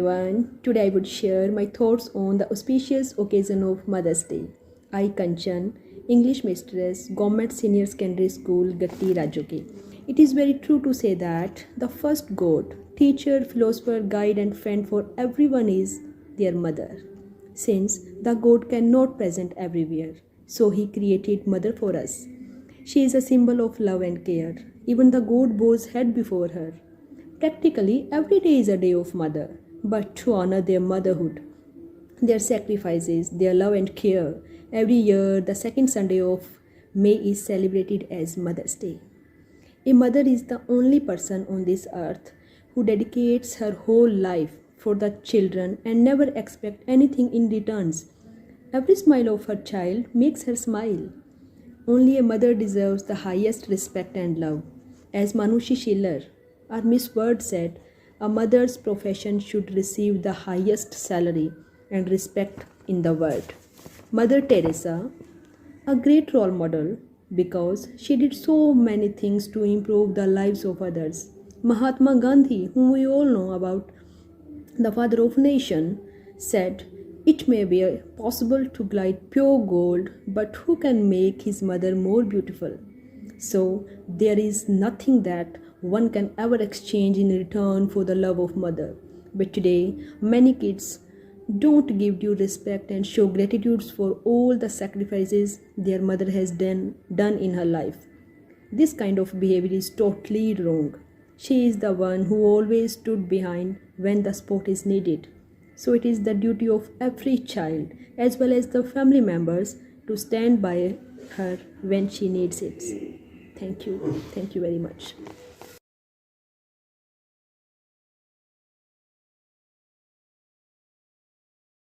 everyone. Today I would share my thoughts on the auspicious occasion of Mother's Day. I, Kanchan, English mistress, Government Senior Secondary School, Gatti, Rajoke. It is very true to say that the first god, teacher, philosopher, guide, and friend for everyone is their mother. Since the god cannot present everywhere, so he created mother for us. She is a symbol of love and care. Even the god bows head before her. Practically every day is a day of mother, but to honor their motherhood, their sacrifices, their love and care, every year the second Sunday of May is celebrated as Mother's Day. A mother is the only person on this earth who dedicates her whole life for the children and never expects anything in returns. Every smile of her child makes her smile. Only a mother deserves the highest respect and love. As Manushi Schiller, our Miss Word said, a mother's profession should receive the highest salary and respect in the world. Mother Teresa, a great role model because she did so many things to improve the lives of others. Mahatma Gandhi, whom we all know about, the father of nation, said, "It may be possible to glide pure gold, but who can make his mother more beautiful?" So there is nothing that one can ever exchange in return for the love of mother. But today, many kids don't give due respect and show gratitude for all the sacrifices their mother has done in her life. This kind of behavior is totally wrong. She is the one who always stood behind when the support is needed. So it is the duty of every child as well as the family members to stand by her when she needs it. Thank you. Thank you very much.